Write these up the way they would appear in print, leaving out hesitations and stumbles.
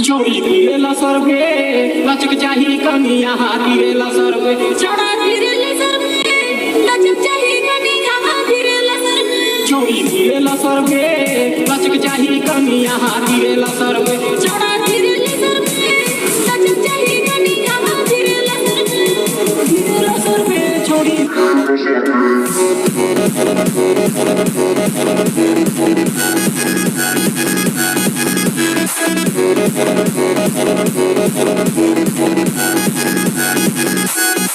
जोड़ी गिरेला सर्वे लचक चाही कनिया गिरेला सर्वे चढ़ा गिरेला सर्वे लचक चाही कनिया गिरेला सर्वे जोड़ी गिरेला सर्वे लचक चाही कनिया गिरेला सर्वे चढ़ा गिरेला सर्वे लचक चाही कनिया गिरेला सर्वे जोड़ी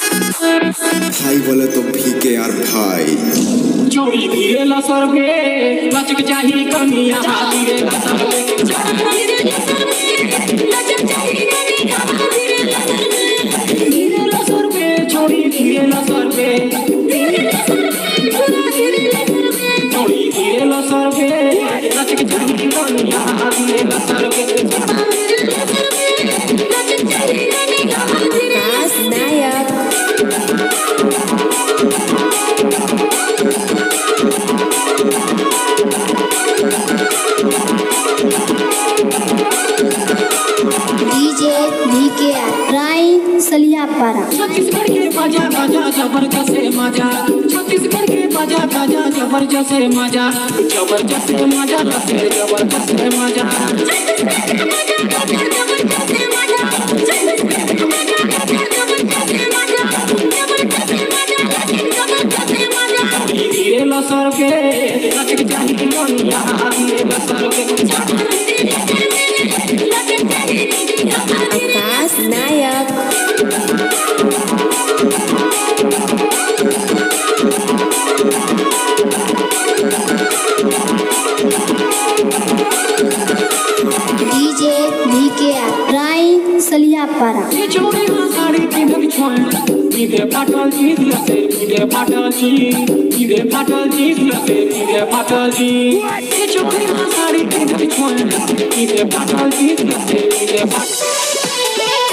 भाई बोले तो फीके यार भाई जोड़ी गिरेला सर्वे लचक चाही कनिया गिरेला सर्वे चढ़ा गिरेला सर्वे लचक चाही कनिया गिरेला सर्वे जोड़ी गिरेला सर्वे जोड़ी गिरेला सर्वे लचक चाही कनिया गिरेला सर्वे छत्तीसगढ़ के बाजा बाजा जबरदस्त मजा छत्तीसगढ़ के बाजा बाजा जबरदस्त मजा जबरदस्त मजा जबरदस्त मजा गिरेला सर्वे लचक चाही कनिया गिरेला सर्वे आकाश नायक डीजे वीके राय सलियापारा ये जोड़ी साड़ी पिंधक छोड़ इधे पाटल जी लसे इधे पाटल जी इधे पाटल जी लसे इधे पाटल जी ये जोड़ी साड़ी पिंधक छोड़ इधे पाटल जी लसे इधे पाटल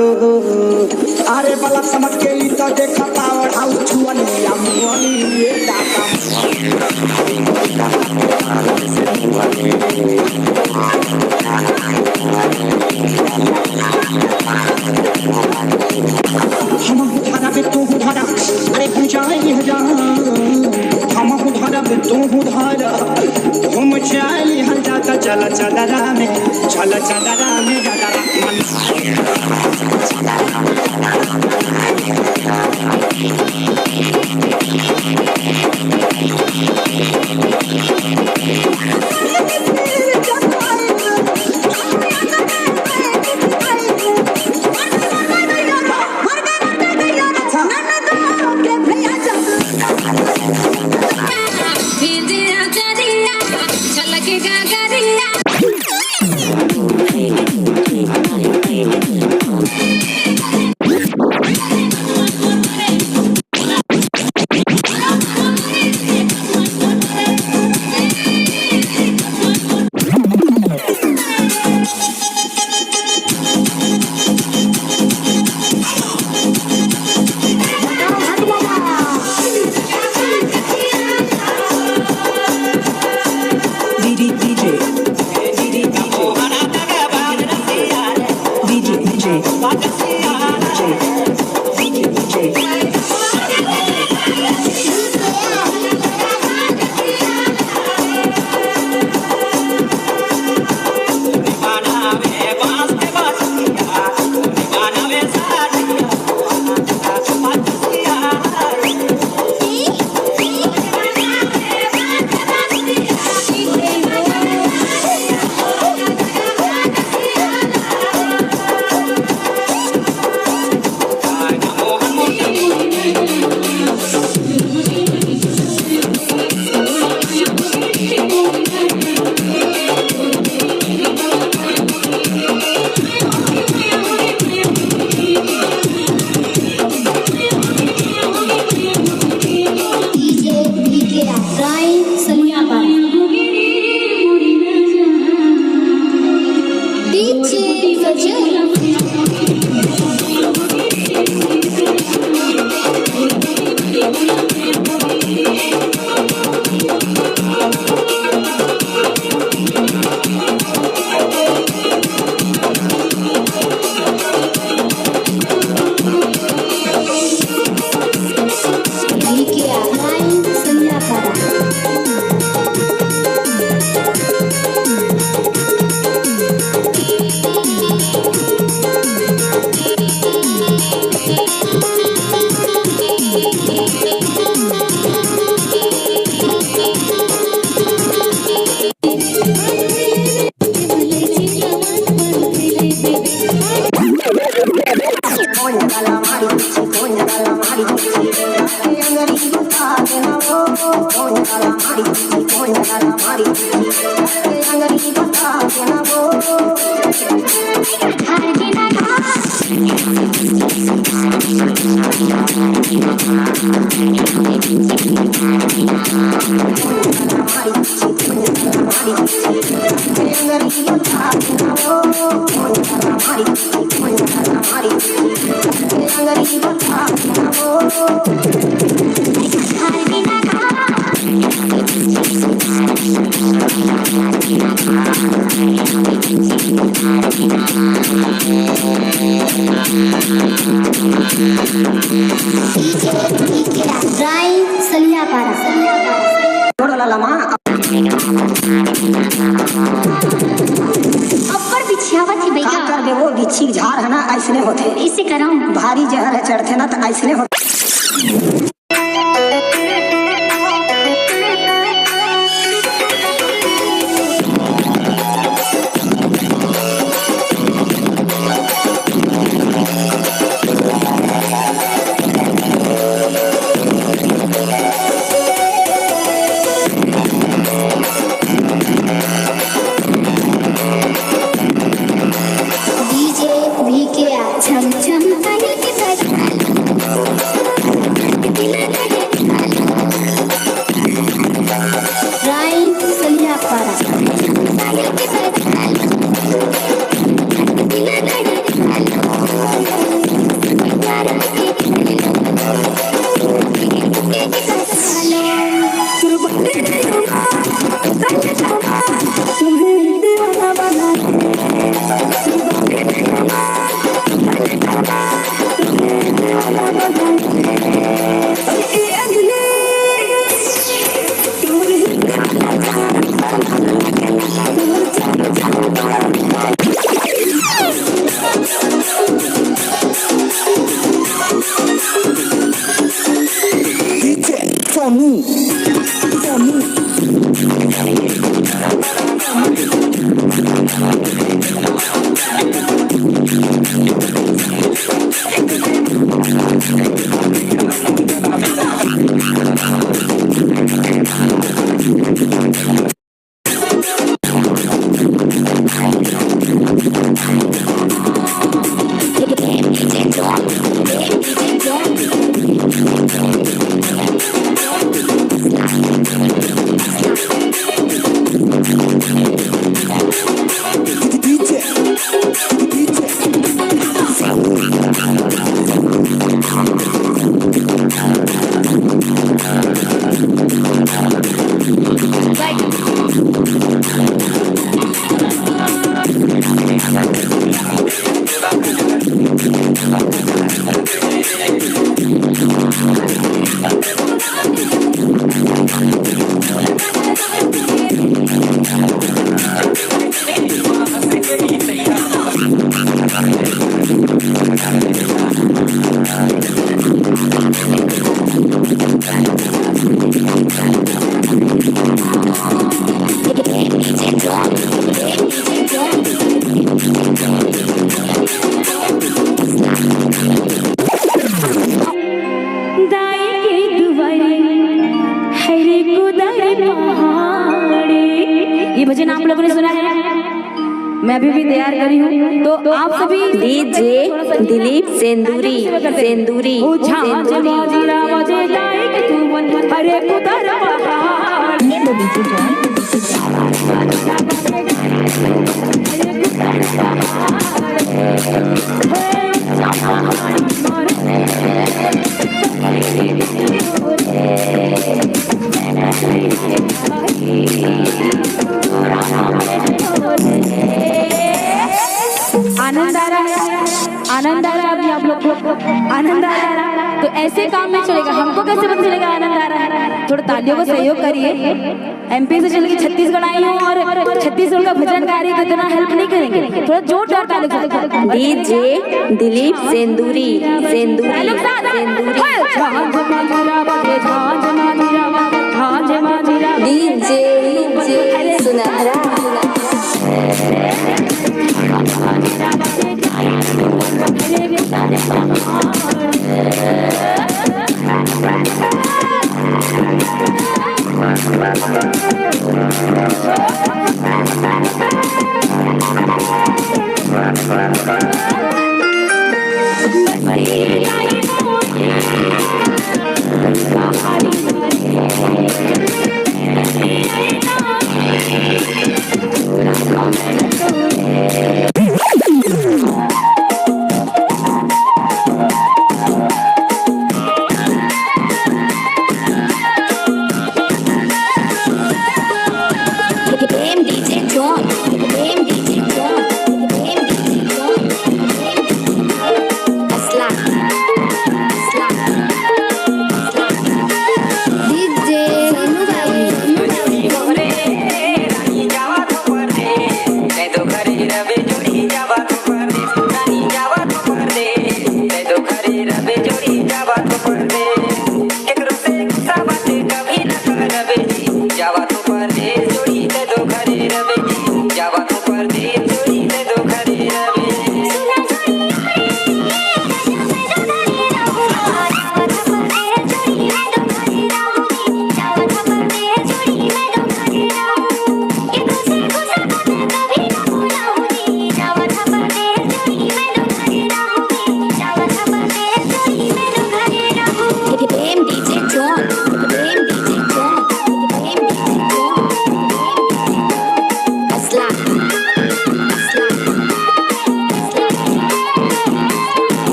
लो अरे बला समझ के ली तो देखा पावर हाउस छुअनी अमुअनी ये डाका हम उधारा पे तू उधारा अरे पूछाए ये जा हम उधारा पे तू उधारा हम चाली हल जाता चला चला में जाता छीक झाड़ है ना ऐसने होते इसे कराऊं भारी जहर है चढ़ते ना तो ऐसने होते छम छम कहीं के साथ राइन सलिया पारा के साथ हूँ। तो आप सभी डीजे दिलीप सेंदूरी सेंदूरी अरे पुतर आनंद आ रहा है, आनंद आ रहा है। अभी आप लोग आनंद आ रहा है तो ऐसे काम में चलेगा। हमको कैसे पता चलेगा आनंद आ रहा है? थोड़ा तालियों का सहयोग करिए। एमपी से चल के छत्तीसगढ़ आई हूँ और छत्तीसगढ़ का भजन गा रही, तो इतना हेल्प नहीं करेंगे। थोड़ा जोरदार तालियों से। डीजे दिलीप सेंदूरी सेंदूरी डीजे सुनहरा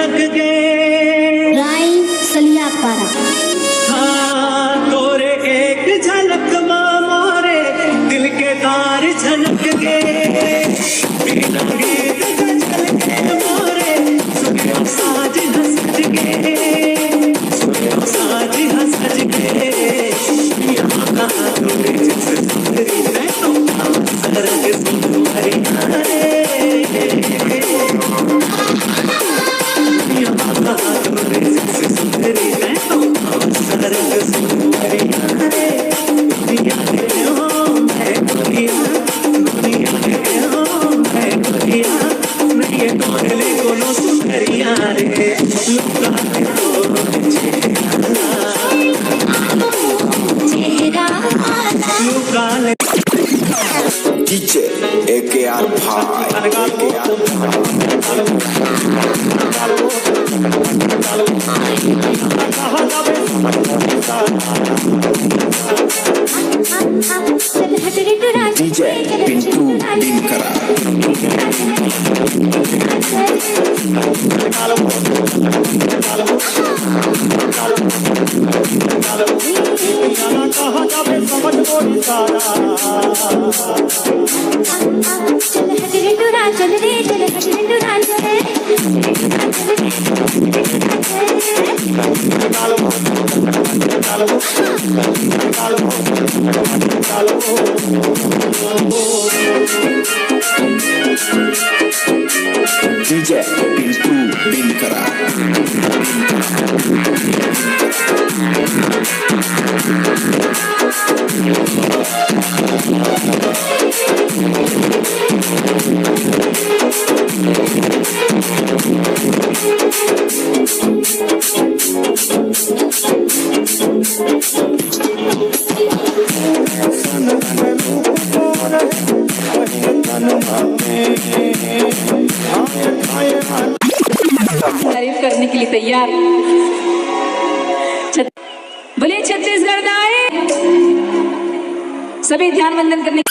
झनक गे राई सलिया पारा हाँ तोरे एक झलक मोरे दिल के तार झनक गे बिना गीत झलके मोरे सुनो साज हंस गे सुनो साज हंस गे यहाँ कहाँ तोरे जिस सुंदरी है तो सरग सुंदरी यहाँ कहाँ तोरे जिस सुंदरी है तो सरग सुंदरी दुनिया के हो मैं दुनिया दुनिया के हो मैं दुनिया नहीं तोड़ले कोनो सुंदरिया रे लुका के तो लुका ले DJ AKR DJ Pintu Dinkara चल रे चल DJ Pintu Dinkara तारीफ करने के लिए तैयार। बोले छत्तीसगढ़ दाए सभी ध्यान वंदन करने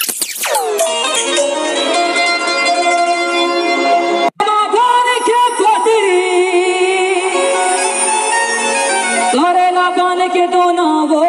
के दोनों वो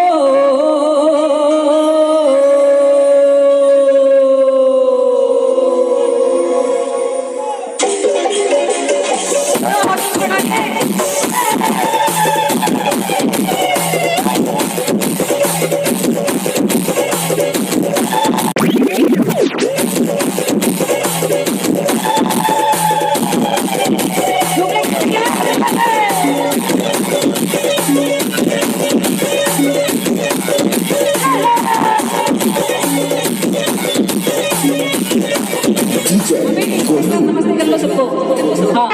नमस्ते कर लो सबको। हाँ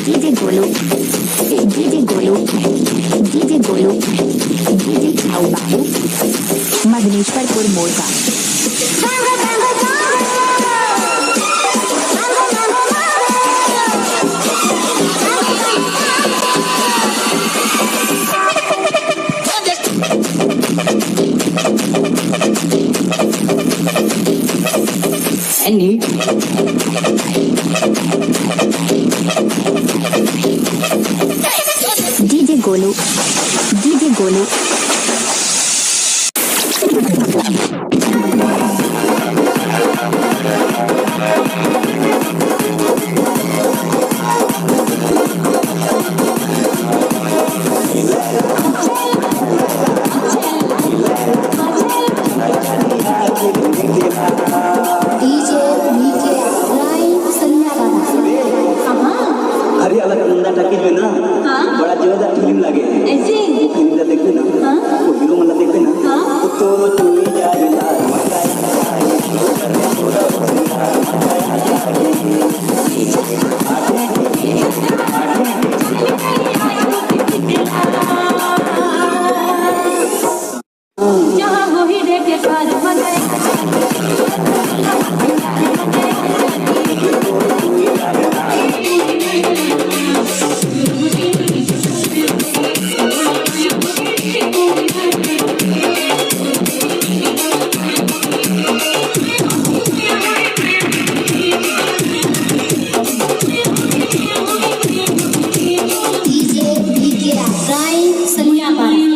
DJ Golu DJ Golu DJ Golu DJ Chau Babu मगनेश्वरपुर मोड़ का DJ Golu DJ Golu अरे अलग टकीज में ना बड़ा जोरदार फिल्म लगे ऐसे फिल्म देखते ना राय सलियापाड़ा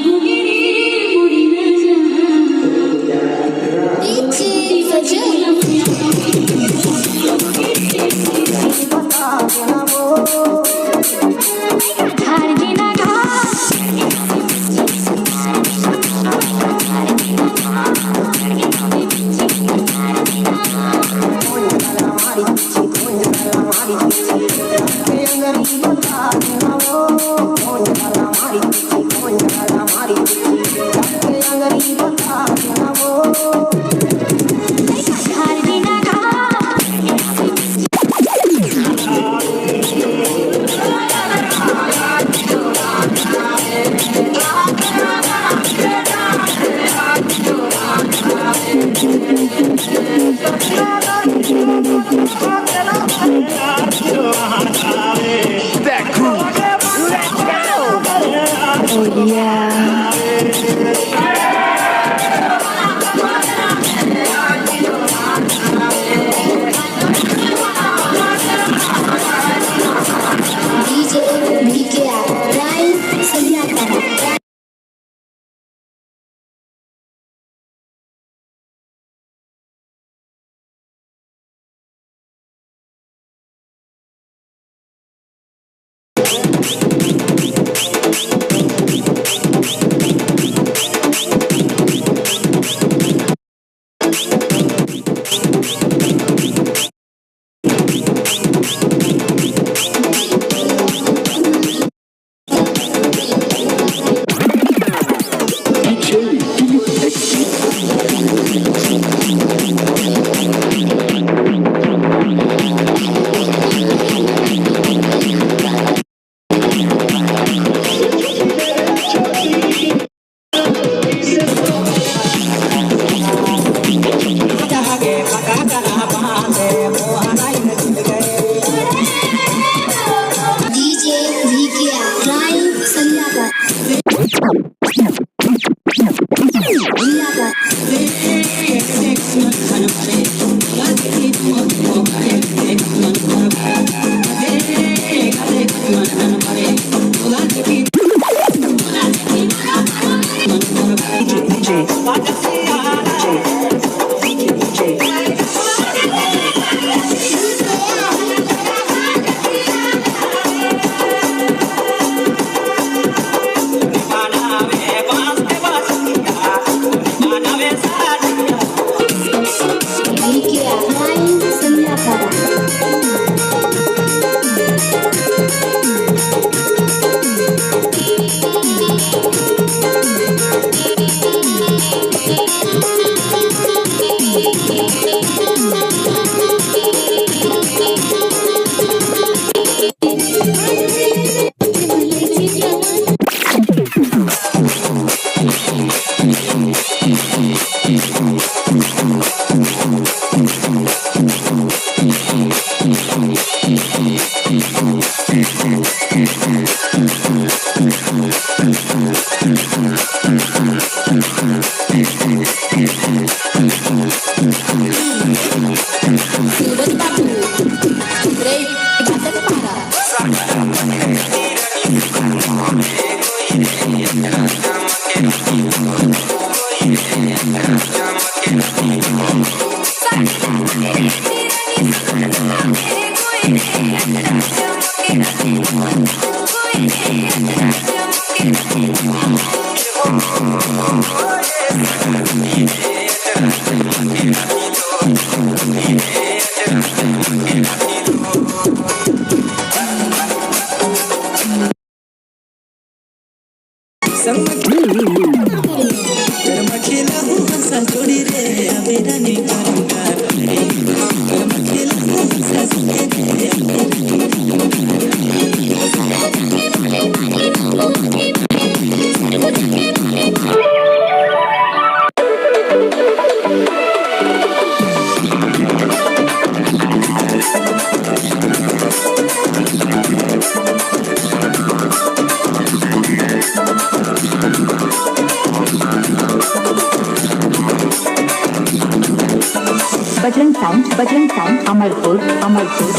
बजरंग साउंड अमरपुर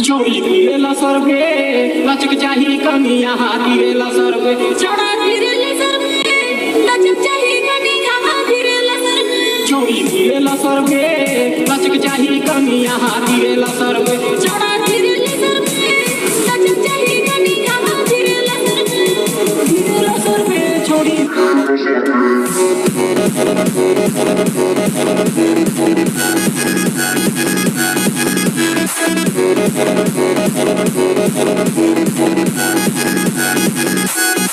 जोड़ी दिरेला सरगे लचक चाही कनिया दिरेला सरगे चढ़ा दिरेला सरगे लचक चाही कनिया दिरेला सरगे जोड़ी दिरेला सरगे लचक चाही कनिया दिरेला सरगे चढ़ा दिरेला सरगे लचक चाही कनिया दिरेला सरगे छोड़ी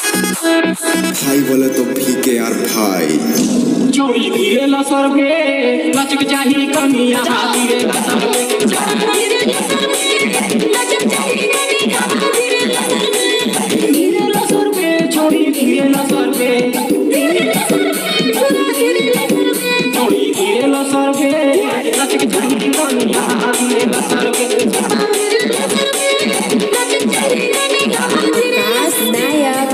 भाई बोले तो फीके यार भाई जोड़ी दिरेला सरगे लचक चाही कनिया दिरेला सरगे दिरेला सरगे लचक चाही कनिया दिरेला सरगे दिरेला सरगे छोड़ी दिरेला सरगे दिरेला सरगे जोड़ी दिरेला सरगे लचक चाही कनिया दिरेला सरगे लचक चाही कनिया आकाश नायक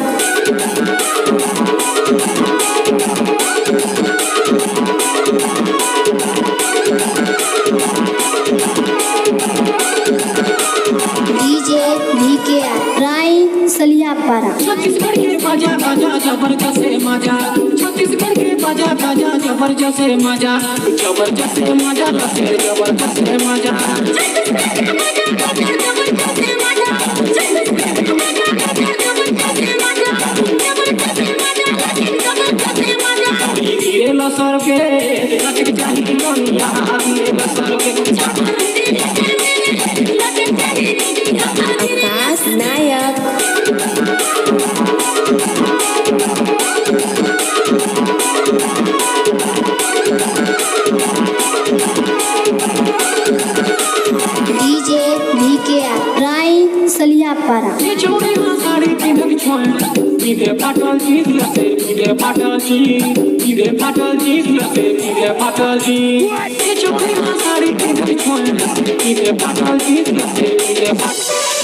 डीजे वीके राय सलियापारा छत्तीसगढ़ के बाजा बाजा जबरदस्त मजा छत्तीसगढ़ के बाजा बाजा जबरदस्त मजा जबरदस्त मजा लसे जबरदस्त मजा दिरेला सरगे लचक चाही कनिया दिरेला सरगे आकाश नायक डीजे वीके राय सलियापारा ये जोड़ी साड़ी पिन्हक छोड़ Pide Patalji, pide Patalji, pide Patalji, pide Patalji. Get your paper started in the corner. Pide Patalji, pide Patalji.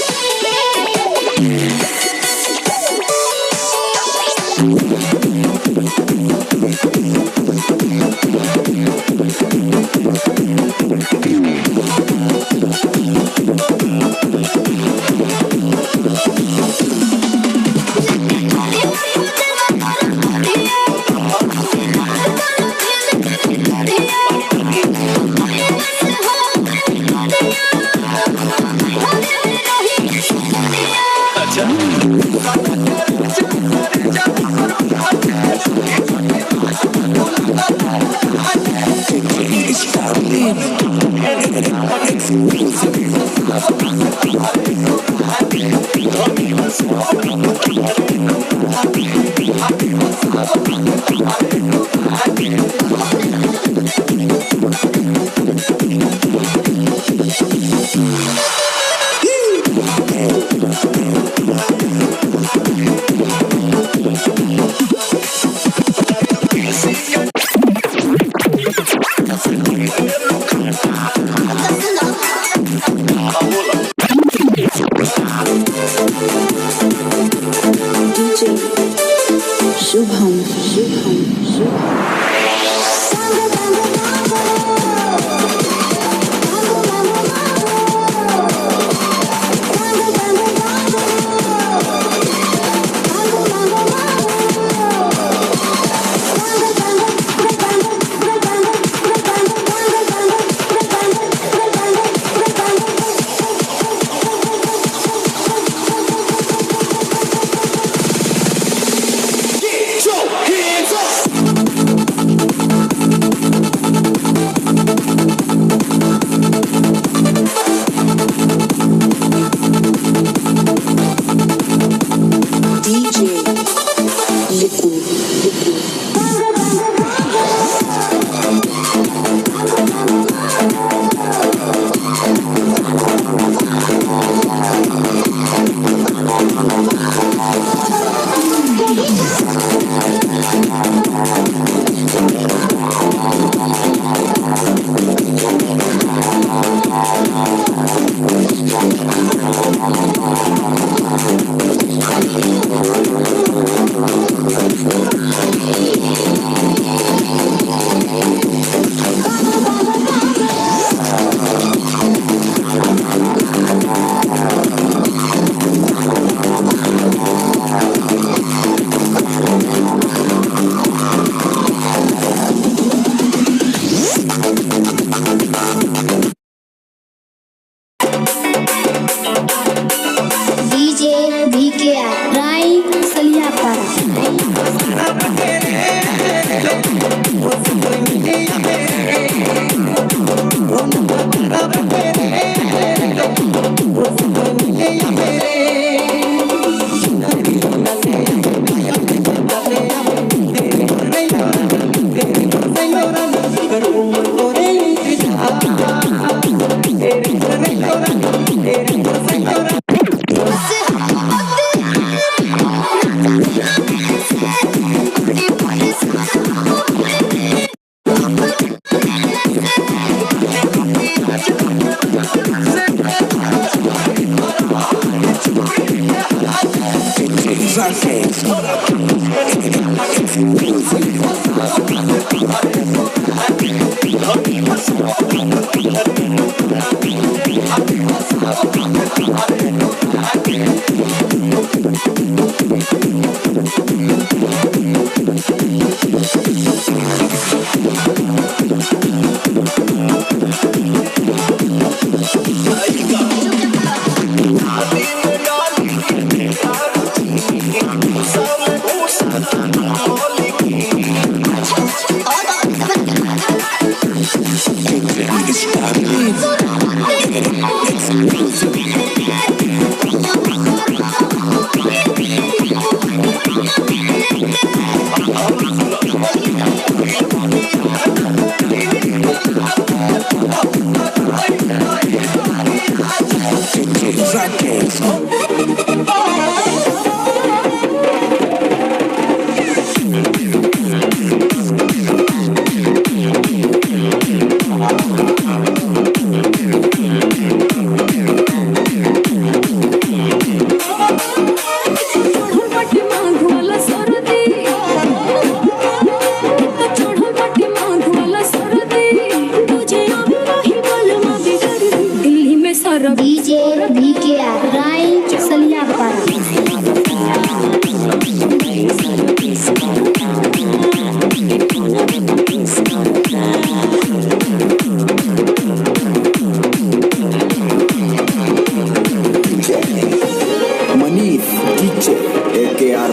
AKR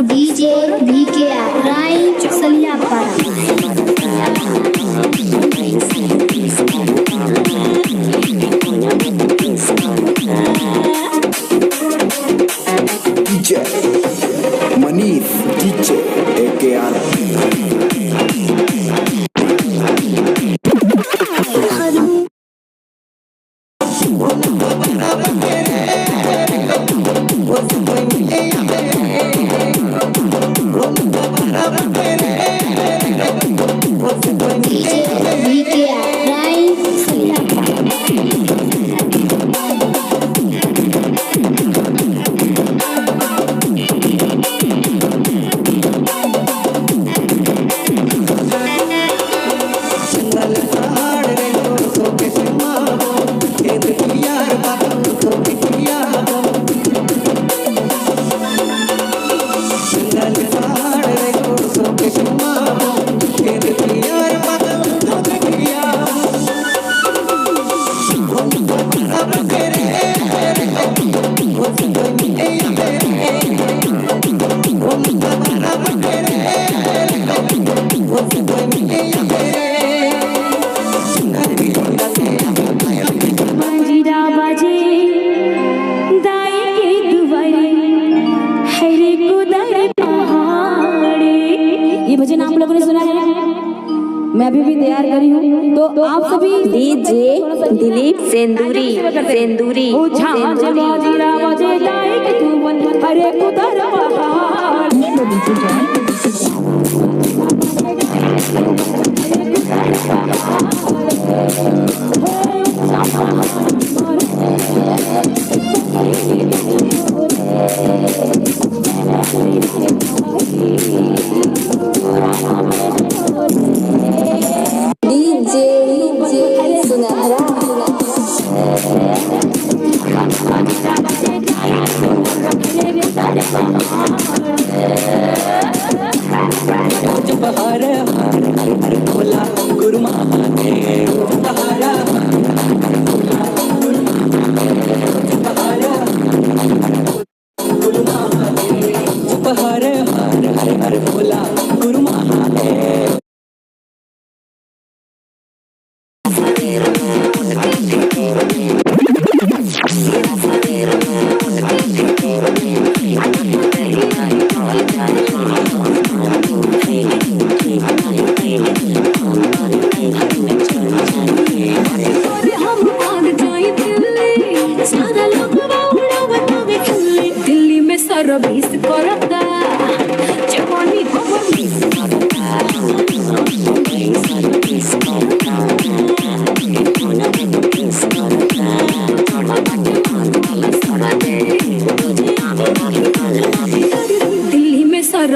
DJ VKR राई सलिया DJ Manif DJ AKR मैं अभी भी तैयार करी हूँ, तो आप सभी डीजे दिलीप सेंदूरी सेंदूरी हरे कुदर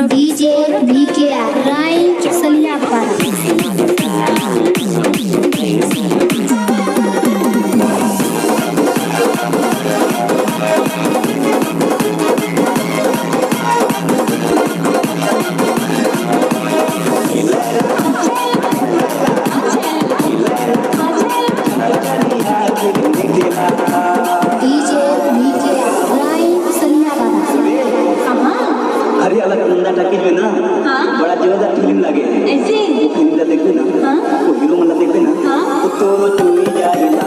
डीजे VKR राई सलिया अरे अलग नंदा टाकी जो है ना, बड़ा जोरदार फिल्म लगे ऐसे फिल्म देखते ना, वो हीरो मतलब देखते ना, तो चुनी जाएगा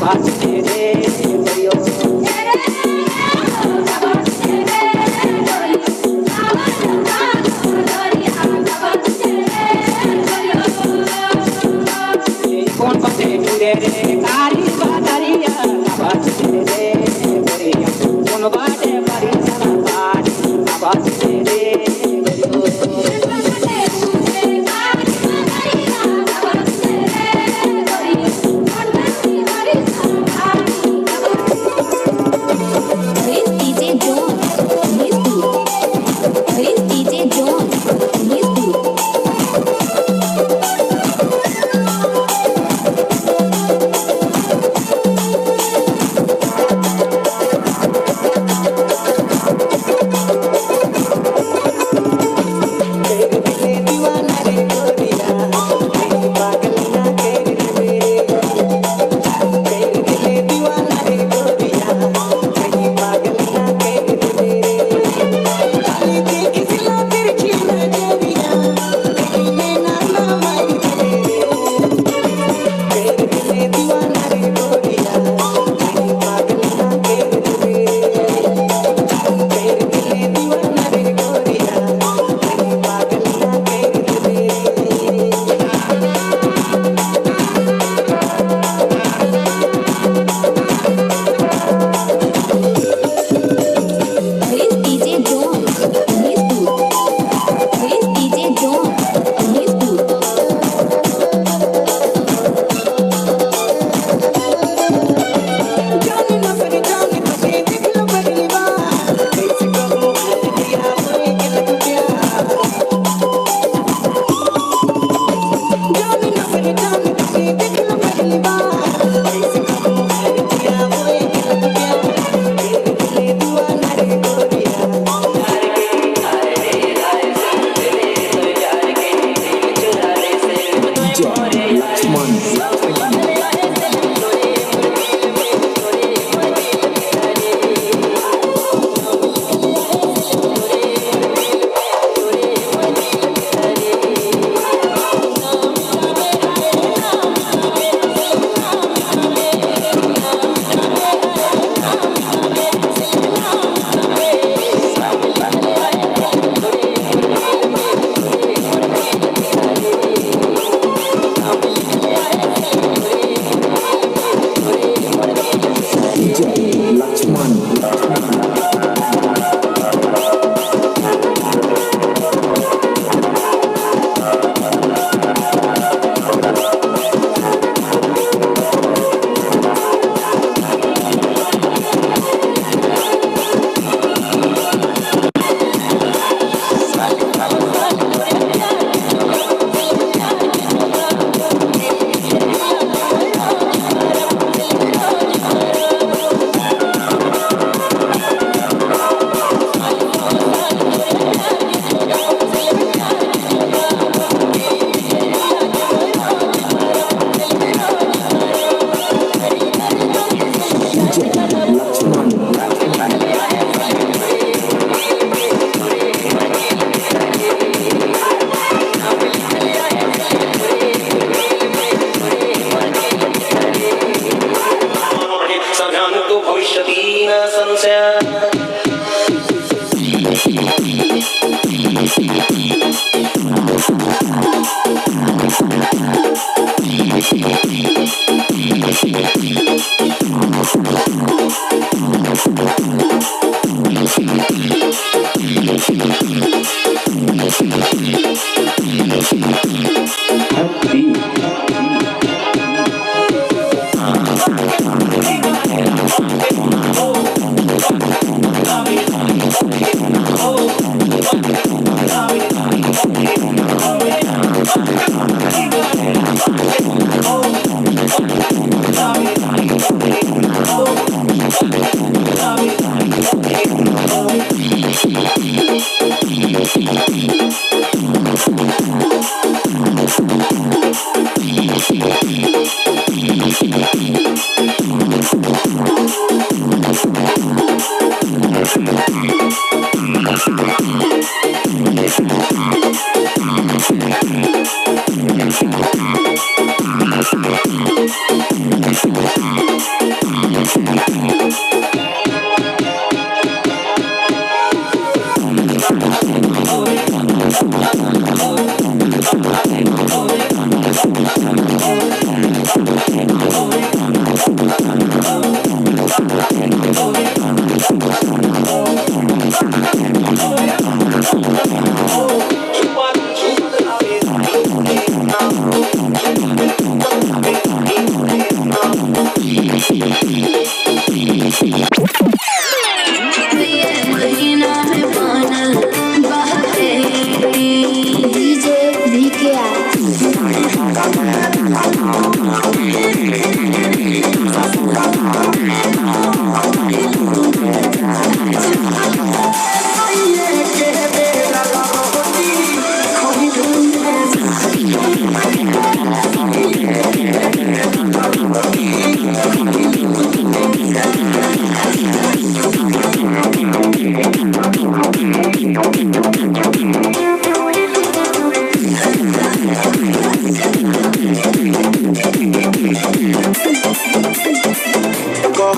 आवाज तेरे बड़ियो कौन बसे तेरे कारी बादरिया आवाज तेरे बड़िया कौन बाटे बड़ी सवारी आवाज तेरे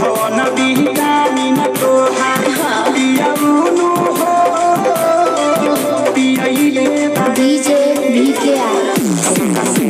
कौन विटामिन तोहार पियाउनु हो पियाइले डीजे VKR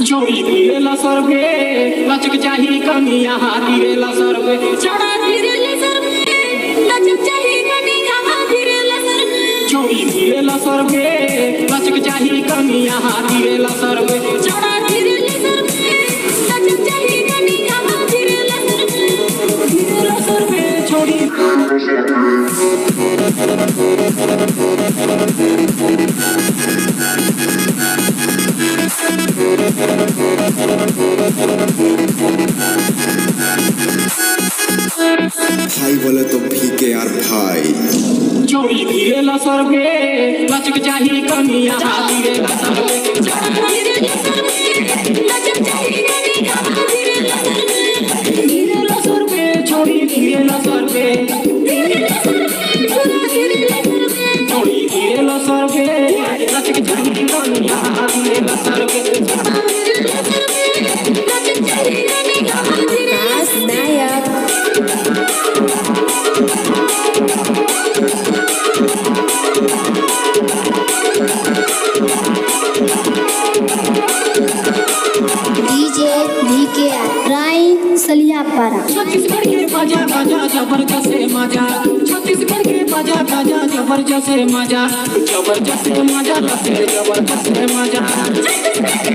जोड़ी दिरेला सर्वे लचक चाही कमिया दिरेला सर्वे चढ़ा दिरेला सर्वे लचक चाही कमिया दिरेला सर्वे जोड़ी दिरेला सर्वे लचक चाही कमिया दिरेला सर्वे चढ़ा दिरेला सर्वे लचक चाही कमिया दिरेला सर्वे छोड़ी भाई बोले तो VKR भाई जोड़ी दिरेला सर्वे लचक चाही कमिया दिरेला सर्वे चढ़ा दिरेला सर्वे लचक चाही कमिया दिरेला सर्वे छोड़ी दिरेला सर्वे जोड़ी दिरेला सर्वे लचक चाही कमिया दिरेला सर्वे डीजे VKR राय सलियापारा छत्तीसगढ़ के बाजा बाजा जबरदस्त मजा छत्तीसगढ़ के बाजा बाजा जबरदस्त मजा जबरदस्त मजा जबरदस्त मजा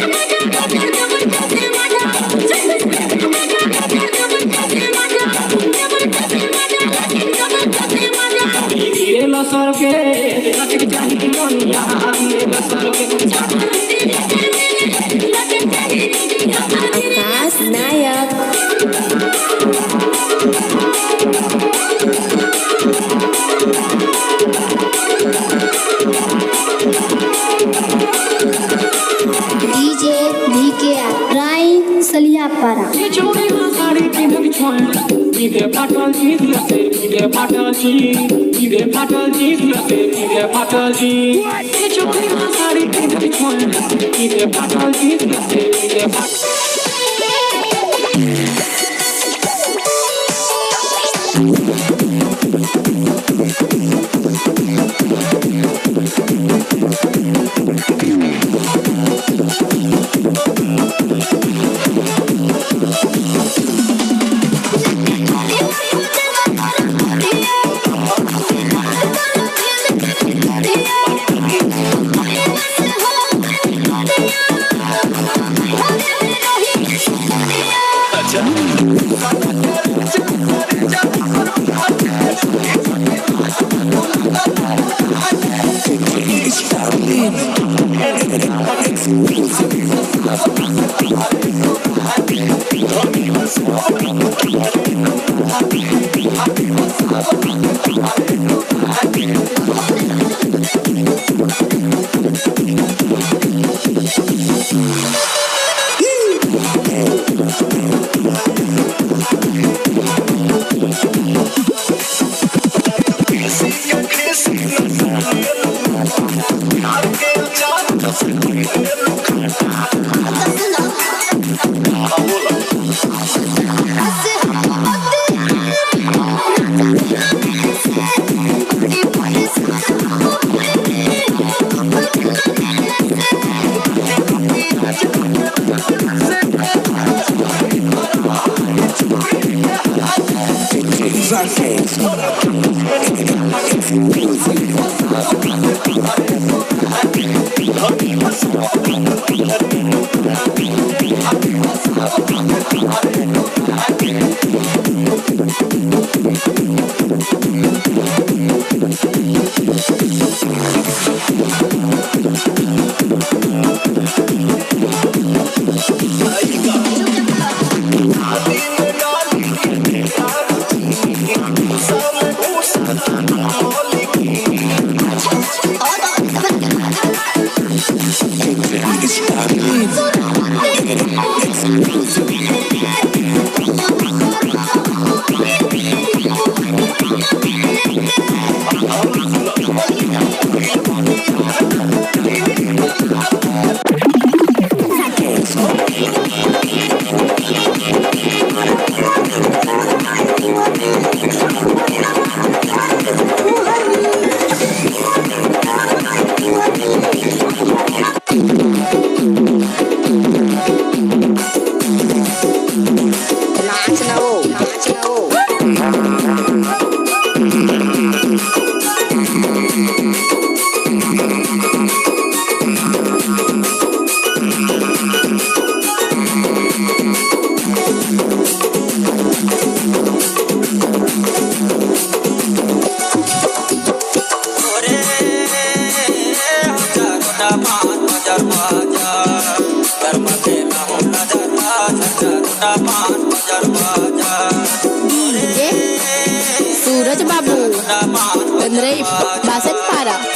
दिरेला सर्वे लचक चाही कमिया दिरेला सर्वे आकाश नायक डीजे VKR राय सलियापारा ये जोड़ी साड़ी पिंधक छोड़ इधे फाटल जी लसे इधे फाटल जी इधे फाटल जी लसे इधे फाटल जी ये जोड़ी साड़ी पिंधक छोड़ इधे फाटल जी लसे इधे फाटल सूरज बाबू पंद्रह 62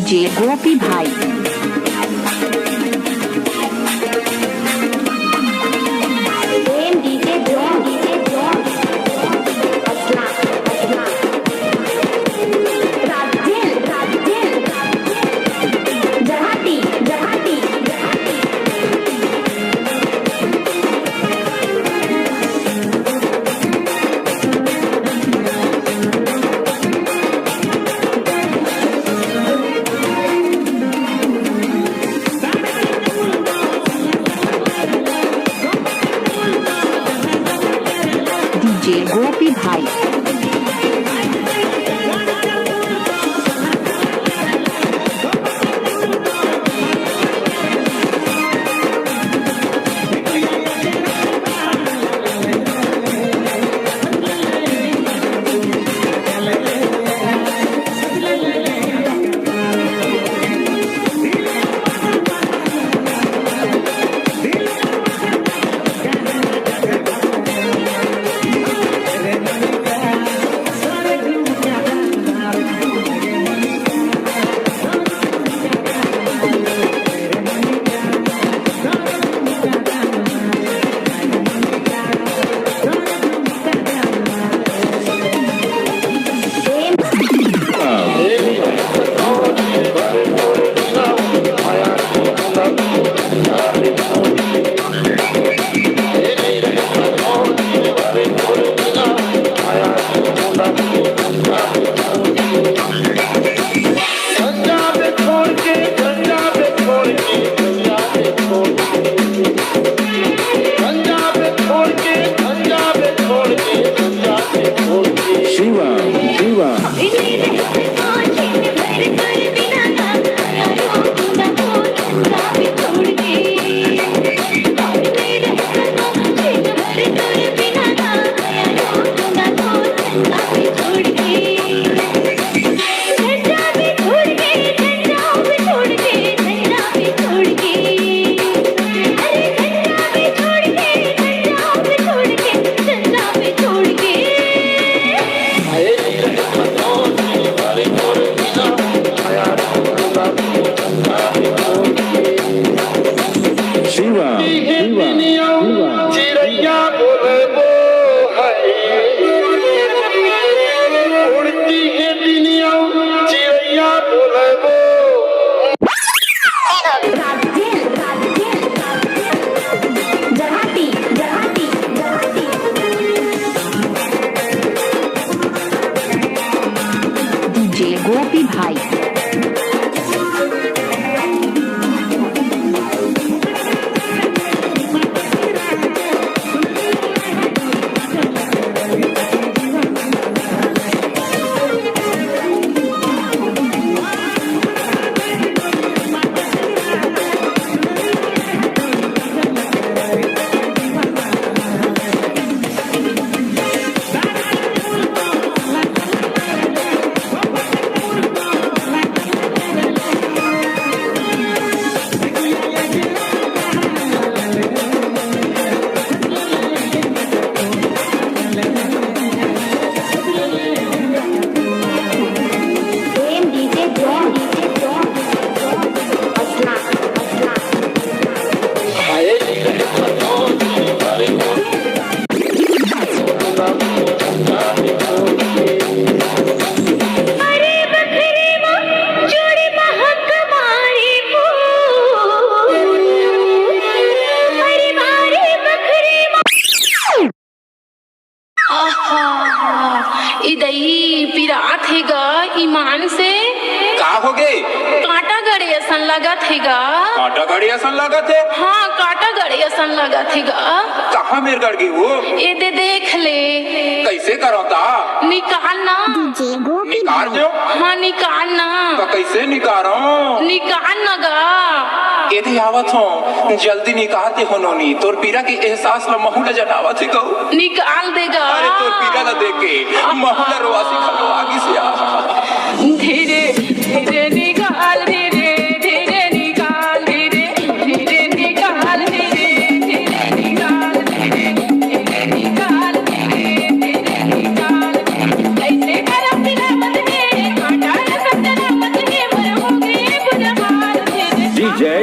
डीजे गोपी भाई। डीजे गोपी भाई। भाई। इदई पिरात हैगा ईमान से का हो गए? कांटा गड़े असन लगत हैगा। कांटा गड़े असन लगत है? हाँ कांटा गड़े असन लगत हैगा। कहाँ मेर गड़ गई वो? ये दे देख ले। कैसे करोता? निकालना। निकाल जो? हाँ निकालना। तो कैसे निकालो? निकालना गा। यदि आवत हो जल्दी निकालते हो नोनी तोर पीरा के एहसास ल महूला जनावत है कहू। निकाल देगा। अरे तोर पीरा ला देख के महूला रोवासी खलो आगी से आ। धीरे धीरे निकाल धीरे धीरे निकाल धीरे धीरे निकाल धीरे धीरे निकाल धीरे धीरे निकाल धीरे धीरे निकाल। ऐसे करम बिना मत के कांटा सतना मत के मर होगे बुझहार धीरे डीजे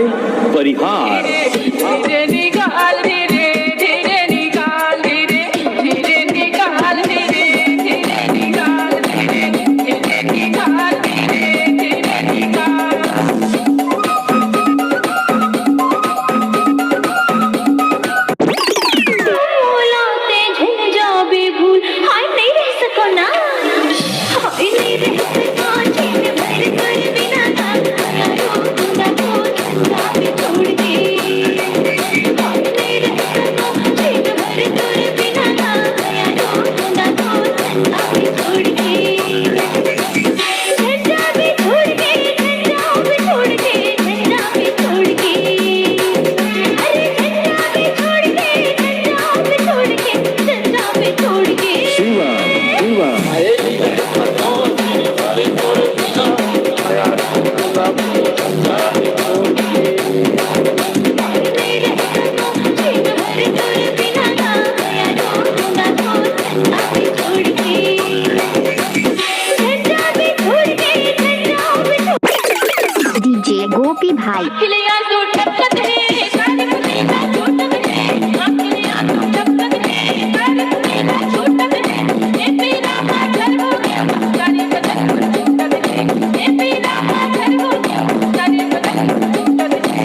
परिहार। धीरे निकाल धीरे धीरे निकाल धीरे धीरे निकाल धीरे धीरे निकाल धीरे धीरे निकाल धीरे धीरे निकाल। बोलाते झुक जाओ बेभूल हाय नहीं रह सको ना हाय नहीं रह सको जीने भर कर बिना ना रोना को चंदा पे छोड़ के हाय नहीं रह सको जीने भर कर बिना ना रोना को चंदा पे छोड़ के चंदा पे छोड़ के चंदा पे छोड़ के चंदा पे छोड़ के अरे चंदा पे छोड़ के चंदा पे छोड़ के चंदा पे छोड़ के शिवा शिवा डीजे गोपी भाई। खिलिया तो टपक है सारे मुझे छोटक है खिलिया तो टपक है सारे मुझे छोटक है ये पीला माथर हो सारे बदन छोटक है ये पीला माथर हो सारे बदन छोटक है।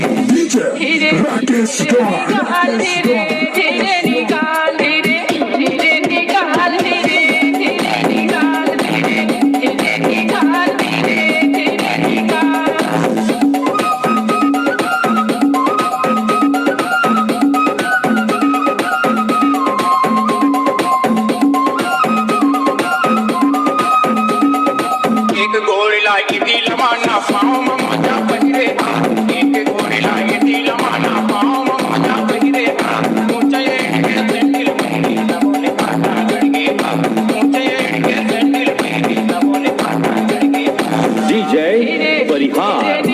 धीरे निकाल धीरे धीरे निकाल धीरे धीरे निकाल धीरे धीरे निकाल धीरे धीरे निकाल धीरे धीरे निकाल। एक गोरी लाई दिल माना पाँव में मजा बहिरे एक गोरी लाई दिल माना पाँव में मजा बहिरे ऊंचा ये सैंडल पहनी न बोले काटा गड़गे ऊंचा ये सैंडल पहनी न बोले काटा गड़गे। डीजे परिहार।